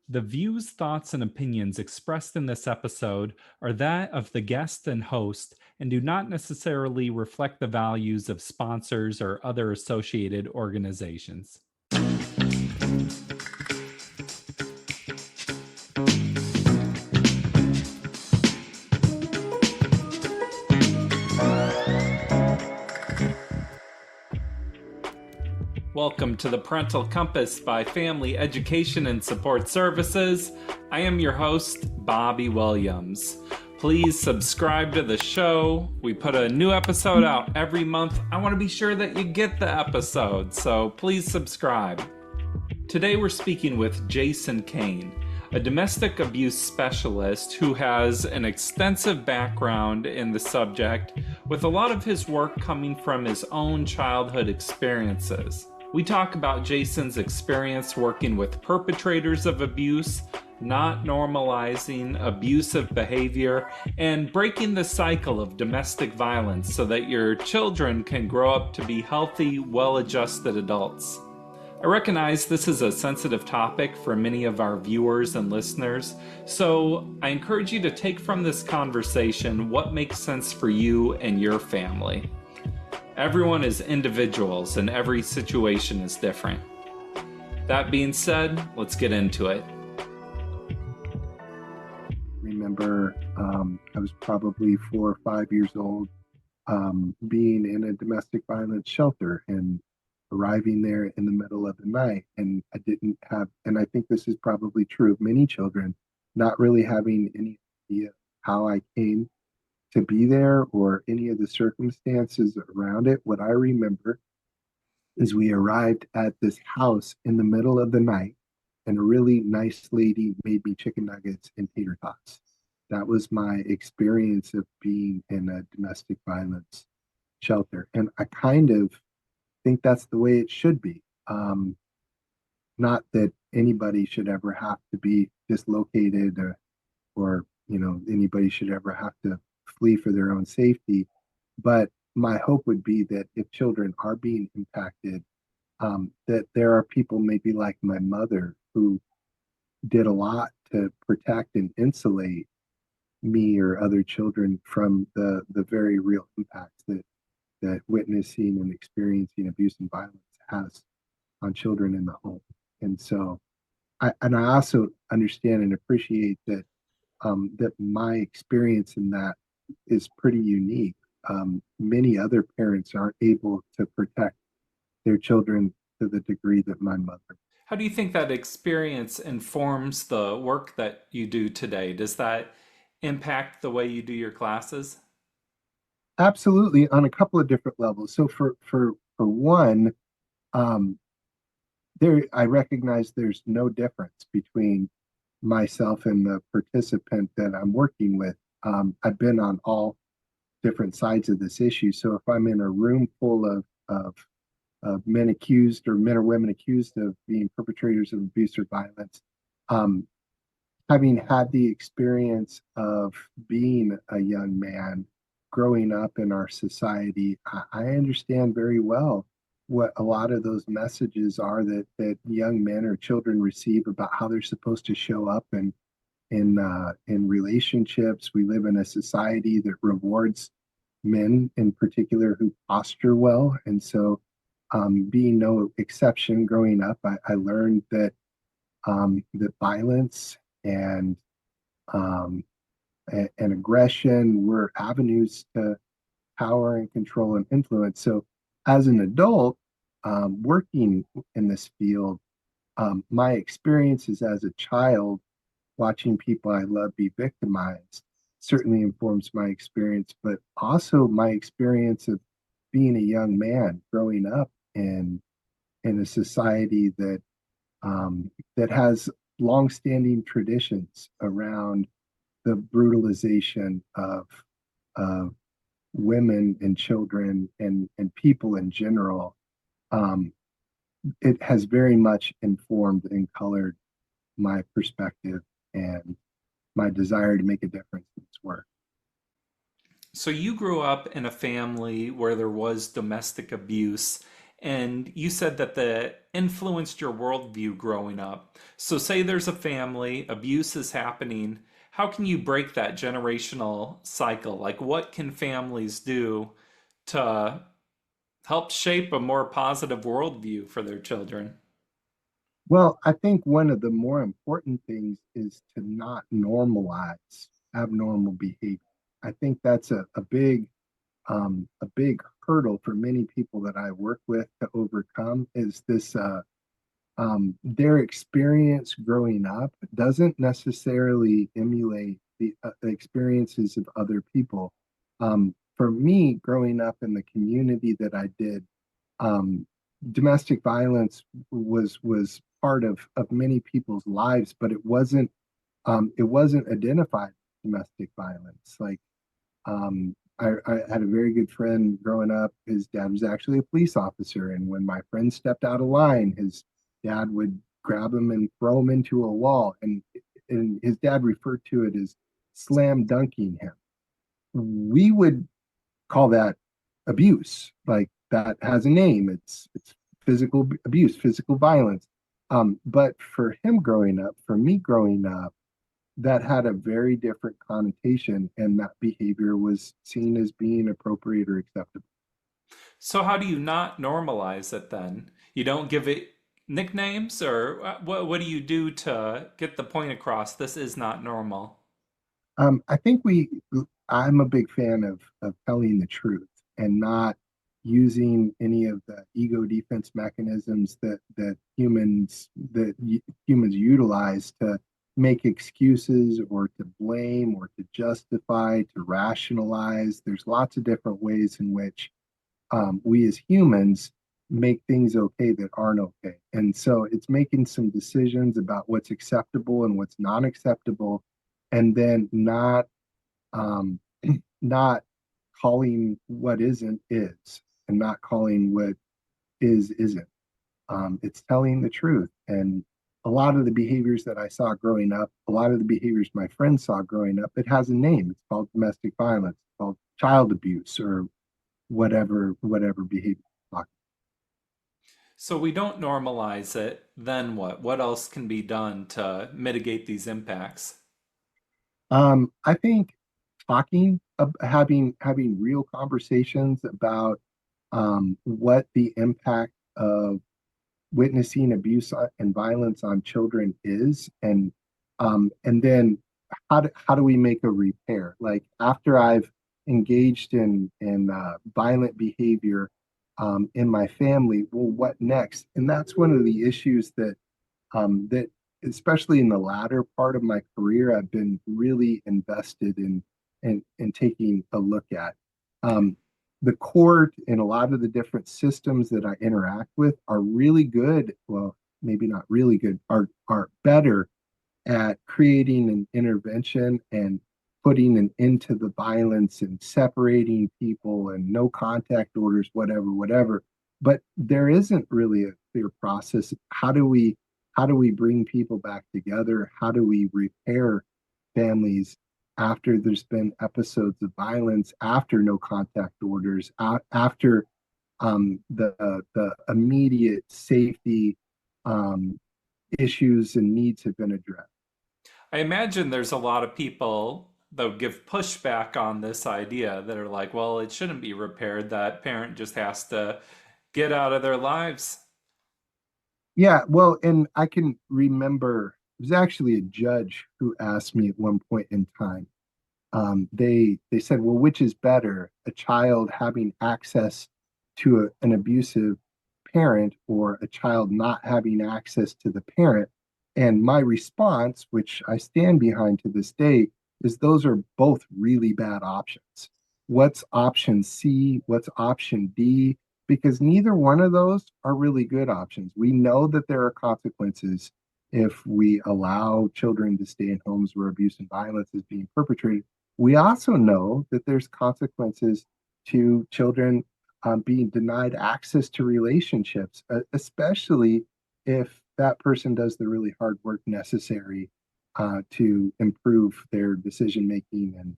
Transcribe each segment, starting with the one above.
The views, thoughts, and opinions expressed in this episode are that of the guest and host and do not necessarily reflect the values of sponsors or other associated organizations. Welcome to the Parental Compass by Family Education and Support Services. I am your host, Bobby Williams. Please subscribe to the show. We put a new episode out every month. I want to be sure that you get the episode, so please subscribe. Today we're speaking with Jason Kane, a domestic abuse specialist who has an extensive background in the subject, with a lot of his work coming from his own childhood experiences. We talk about Jason's experience working with perpetrators of abuse, not normalizing abusive behavior, and breaking the cycle of domestic violence so that your children can grow up to be healthy, well-adjusted adults. I recognize this is a sensitive topic for many of our viewers and listeners, so I encourage you to take from this conversation what makes sense for you and your family. Everyone is individuals and every situation is different. That being said, let's get into it. Remember, I was probably 4 or 5 years old, being in a domestic violence shelter and arriving there in the middle of the night. And I didn't have, and I think this is probably true of many children, not really having any idea how I came to be there or any of the circumstances around it. What I remember is we arrived at this house in the middle of the night, and a really nice lady made me chicken nuggets and tater tots. That was my experience of being in a domestic violence shelter. And I kind of think that's the way it should be. Not that anybody should ever have to be dislocated or anybody should ever have to flee for their own safety. But my hope would be that if children are being impacted, that there are people maybe like my mother who did a lot to protect and insulate me or other children from the very real impacts that witnessing and experiencing abuse and violence has on children in the home. And so I also understand and appreciate that that my experience in that is pretty unique. Many other parents aren't able to protect their children to the degree that my mother. How do you think that experience informs the work that you do today? Does that impact the way you do your classes? Absolutely, on a couple of different levels. So for one, um, there I recognize there's no difference between myself and the participant that I'm working with. I've been on all different sides of this issue. So if I'm in a room full of men accused or men or women accused of being perpetrators of abuse or violence, um, having had the experience of being a young man growing up in our society, I understand very well what a lot of those messages are that young men or children receive about how they're supposed to show up in relationships. We live in a society that rewards men in particular who posture well, and so being no exception, growing up, I learned that violence um, and aggression were avenues to power and control and influence. So, as an adult working in this field, my experiences as a child watching people I love be victimized certainly informs my experience, but also my experience of being a young man growing up in a society that has longstanding traditions around the brutalization of women and children and people in general. Um, it has very much informed and colored my perspective and my desire to make a difference in this work. So you grew up in a family where there was domestic abuse, And you said that the influenced your worldview growing up. So, say there's a family, abuse is happening. How can you break that generational cycle? Like, what can families do to help shape a more positive worldview for their children? Well, I think one of the more important things is to not normalize abnormal behavior. I think that's a big hurdle for many people that I work with to overcome is this their experience growing up doesn't necessarily emulate the experiences of other people. For me, growing up in the community that I did, um, domestic violence was part of many people's lives, but it wasn't identified as domestic violence. Like I had a very good friend growing up. His dad was actually a police officer, and when my friend stepped out of line, his dad would grab him and throw him into a wall, and his dad referred to it as slam dunking him. We would call that abuse. Like that has a name. It's physical abuse, physical violence. But for him growing up, for me growing up, that had a very different connotation, and that behavior was seen as being appropriate or acceptable. So, how do you not normalize it then? You don't give it nicknames, or what do you do to get the point across? This is not normal. I think I'm a big fan of telling the truth and not using any of the ego defense mechanisms that humans utilize to make excuses or to blame or to justify, to rationalize. There's lots of different ways in which we as humans make things okay that aren't okay. And so it's making some decisions about what's acceptable and what's not acceptable, and then um, not calling what isn't is, and not calling what is isn't. It's telling the truth. And a lot of the behaviors that I saw growing up, a lot of the behaviors my friends saw growing up, it has a name. It's called domestic violence, it's called child abuse, or whatever behavior. So, we don't normalize it, then what? What else can be done to mitigate these impacts? I think having real conversations about what the impact of witnessing abuse and violence on children is, and then how do we make a repair? Like after I've engaged in violent behavior in my family, well, what next? And that's one of the issues that especially in the latter part of my career, I've been really invested in taking a look at. Um, the court and a lot of the different systems that I interact with are really good. Well, maybe not really good, are better at creating an intervention and putting an end to the violence and separating people and no contact orders, whatever. But there isn't really a clear process. How do we bring people back together? How do we repair families after there's been episodes of violence, after no contact orders, after the immediate safety um, issues and needs have been addressed? I imagine there's a lot of people that would give pushback on this idea that are like, well, it shouldn't be repaired. That parent just has to get out of their lives. Yeah, well, and I can remember it was actually a judge who asked me at one point in time. They said, well, which is better, a child having access to an abusive parent or a child not having access to the parent? And my response, which I stand behind to this day, is those are both really bad options. What's option C? What's option D? Because neither one of those are really good options. We know that there are consequences if we allow children to stay in homes where abuse and violence is being perpetrated. We also know that there's consequences to children being denied access to relationships, especially if that person does the really hard work necessary to improve their decision making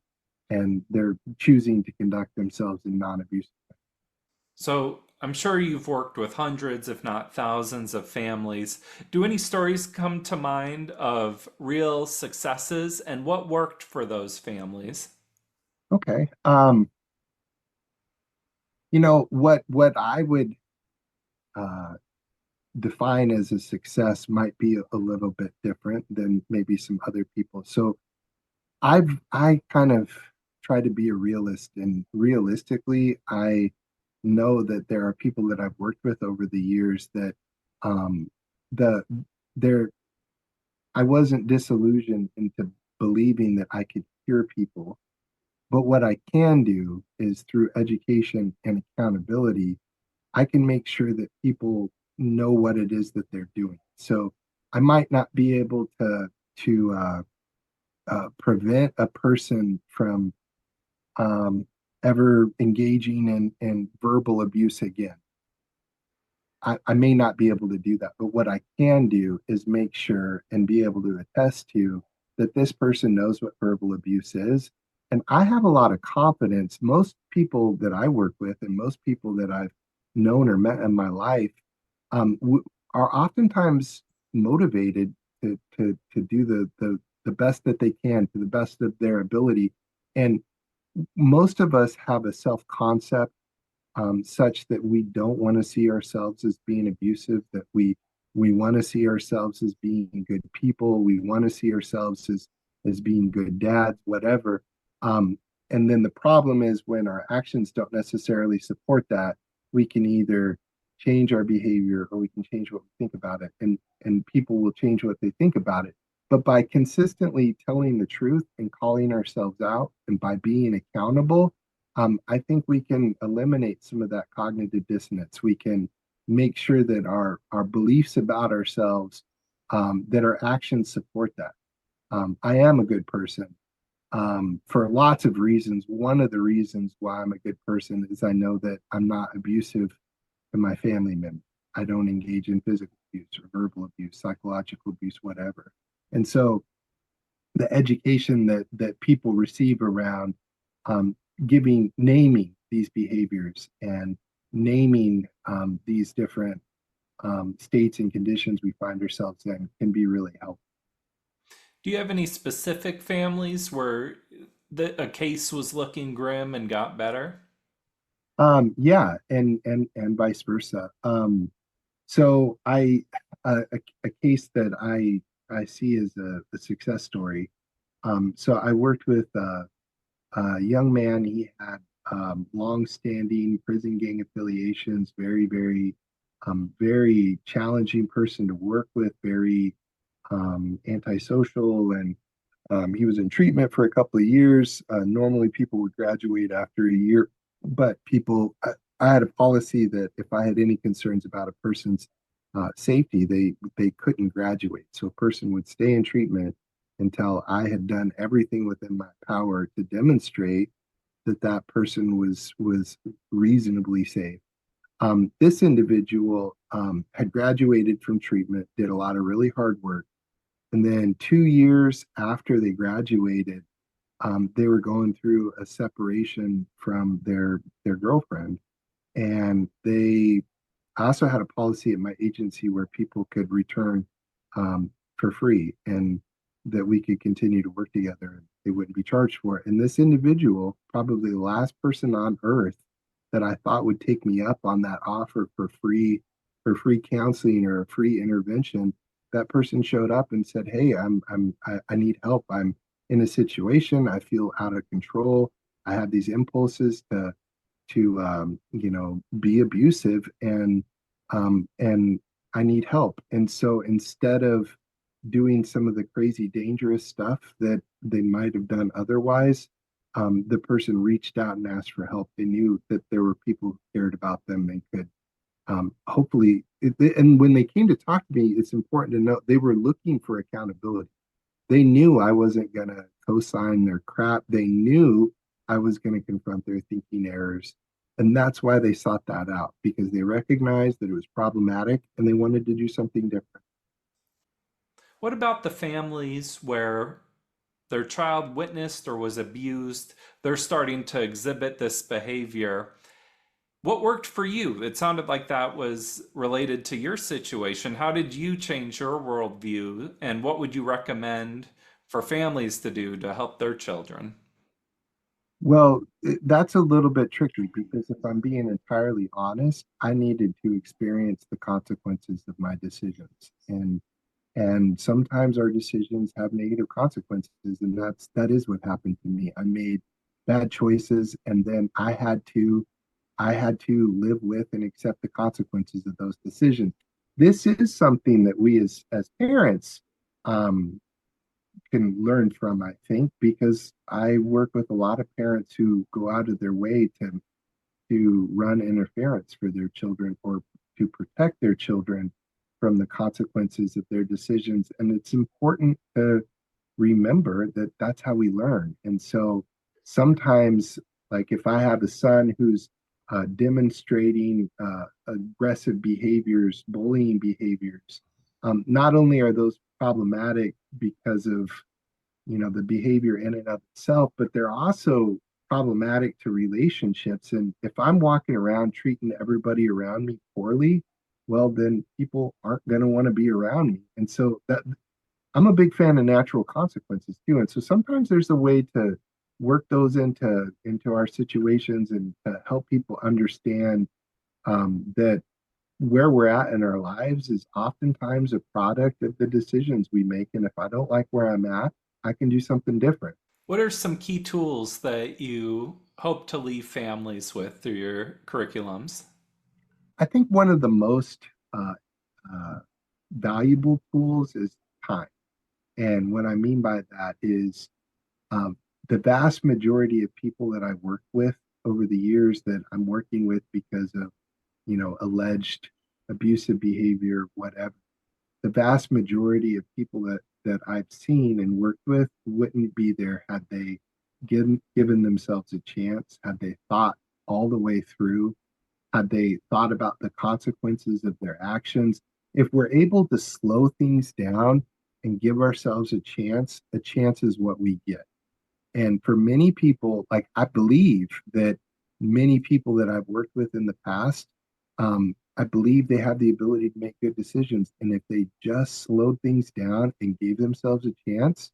and they're choosing to conduct themselves in non-abusive. So I'm sure you've worked with hundreds, if not thousands, of families. Do any stories come to mind of real successes and what worked for those families? Okay. What I would uh, define as a success might be a little bit different than maybe some other people. So I kind of try to be a realist, and realistically, I know that there are people that I've worked with over the years that um the there I wasn't disillusioned into believing that I could cure people. But what I can do is through education and accountability, I can make sure that people know what it is that they're doing. So I might not be able to prevent a person from um, ever engaging in verbal abuse again. I may not be able to do that, but what I can do is make sure and be able to attest to that this person knows what verbal abuse is. And I have a lot of confidence. Most people that I work with and most people that I've known or met in my life are oftentimes motivated to do the best that they can to the best of their ability. And most of us have a self concept such that we don't want to see ourselves as being abusive, that we want to see ourselves as being good people, we want to see ourselves as being good dads, whatever. Um, and then the problem is when our actions don't necessarily support that, we can either change our behavior or we can change what we think about it, and people will change what they think about it. But by consistently telling the truth and calling ourselves out and by being accountable, I think we can eliminate some of that cognitive dissonance. We can make sure that our beliefs about ourselves, that our actions support that. I am a good person for lots of reasons. One of the reasons why I'm a good person is I know that I'm not abusive to my family members. I don't engage in physical abuse or verbal abuse, psychological abuse, whatever. And so the education that people receive around um, naming these behaviors and naming these different states and conditions we find ourselves in can be really helpful. Do you have any specific families where a case was looking grim and got better? Yeah, and vice versa. So a case that I see as a success story. So I worked with a young man. He had long-standing prison gang affiliations. Very challenging person to work with. Very antisocial, and he was in treatment for a couple of years. Normally, people would graduate after a year, but I had a policy that if I had any concerns about a person's safety, they couldn't graduate. So a person would stay in treatment until I had done everything within my power to demonstrate that that person was reasonably safe. This individual had graduated from treatment, did a lot of really hard work, and then 2 years after they graduated, they were going through a separation from their girlfriend, and they I also had a policy at my agency where people could return for free, and that we could continue to work together and they wouldn't be charged for it. And this individual, probably the last person on earth that I thought would take me up on that offer for free counseling or a free intervention, that person showed up and said, "Hey, I need help. I'm in a situation. I feel out of control. I have these impulses to be abusive, and I need help." And so instead of doing some of the crazy dangerous stuff that they might have done otherwise, the person reached out and asked for help. They knew that there were people who cared about them and could hopefully. And when they came to talk to me, it's important to note they were looking for accountability. They knew I wasn't going to co-sign their crap. They knew I was going to confront their thinking errors. And that's why they sought that out, because they recognized that it was problematic and they wanted to do something different. What about the families where their child witnessed or was abused? They're starting to exhibit this behavior. What worked for you? It sounded like that was related to your situation. How did you change your worldview, and what would you recommend for families to do to help their children? Well, that's a little bit tricky because if I'm being entirely honest, I needed to experience the consequences of my decisions. And sometimes our decisions have negative consequences, and that is what happened to me. I made bad choices, and then I had to live with and accept the consequences of those decisions. This is something that we as parents um, can learn from, I think, because I work with a lot of parents who go out of their way to run interference for their children or to protect their children from the consequences of their decisions. And it's important to remember that that's how we learn. And so sometimes, like if I have a son who's demonstrating aggressive behaviors, bullying behaviors, not only are those problematic because of the behavior in and of itself, but they're also problematic to relationships. And if I'm walking around treating everybody around me poorly, well, then people aren't going to want to be around me. And so that I'm a big fan of natural consequences too. And so sometimes there's a way to work those into our situations and to help people understand that where we're at in our lives is oftentimes a product of the decisions we make. And if I don't like where I'm at, I can do something different. What are some key tools that you hope to leave families with through your curriculums? I think one of the most uh, uh, valuable tools is time. And what I mean by that is um, the vast majority of people that I've worked with over the years that I'm working with because of, alleged abusive behavior, whatever, the vast majority of people that I've seen and worked with wouldn't be there had they given themselves a chance, had they thought all the way through, had they thought about the consequences of their actions. If we're able to slow things down and give ourselves a chance is what we get. And for many people, like I believe that many people that I've worked with in the past, I believe they have the ability to make good decisions. And if they just slowed things down and gave themselves a chance,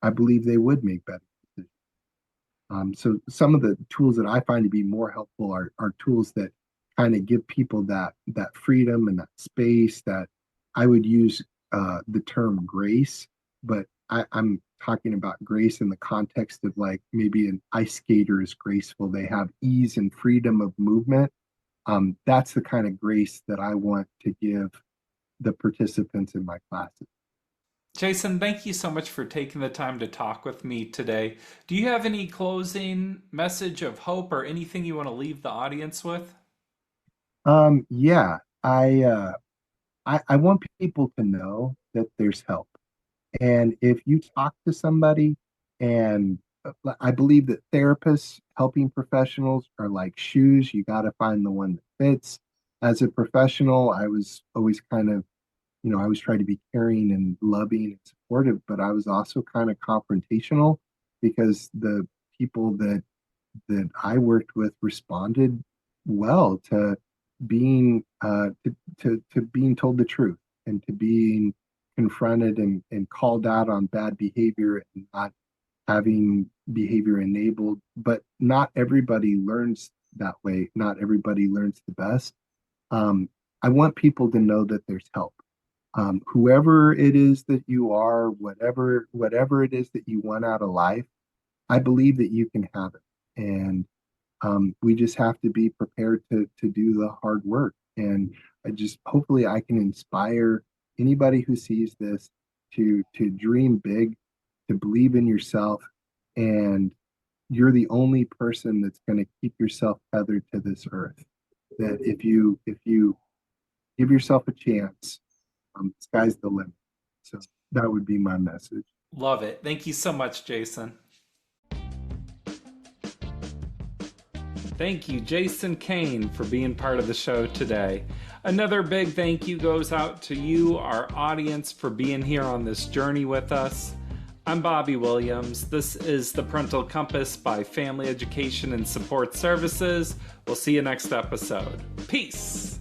I believe they would make better decisions. So some of the tools that I find to be more helpful are tools that kind of give people that freedom and that space that I would use the term grace, but I'm talking about grace in the context of like maybe an ice skater is graceful. They have ease and freedom of movement. That's the kind of grace that I want to give the participants in my classes. Jason, thank you so much for taking the time to talk with me today. Do you have any closing message of hope or anything you want to leave the audience with? Yeah, I want people to know that there's help. And if you talk to somebody, and I believe that therapists, helping professionals are like shoes, you got to find the one that fits. As a professional, I was always kind of, I was trying to be caring and loving and supportive, but I was also kind of confrontational because the people that I worked with responded well to being told the truth and to being confronted and called out on bad behavior and not having behavior enabled. But not everybody learns that way. Not everybody learns the best. Um, I want people to know that there's help. Whoever it is that you are, whatever it is that you want out of life, I believe that you can have it. And we just have to be prepared to do the hard work. And I just hopefully I can inspire anybody who sees this to dream big, to believe in yourself, and you're the only person that's going to keep yourself tethered to this earth. That if you give yourself a chance, sky's the limit. So that would be my message. Love it. Thank you so much, Jason. Thank you, Jason Kane, for being part of the show today. Another big thank you goes out to you, our audience, for being here on this journey with us. I'm Bobby Williams. This is the Parental Compass by Family Education and Support Services. We'll see you next episode. Peace.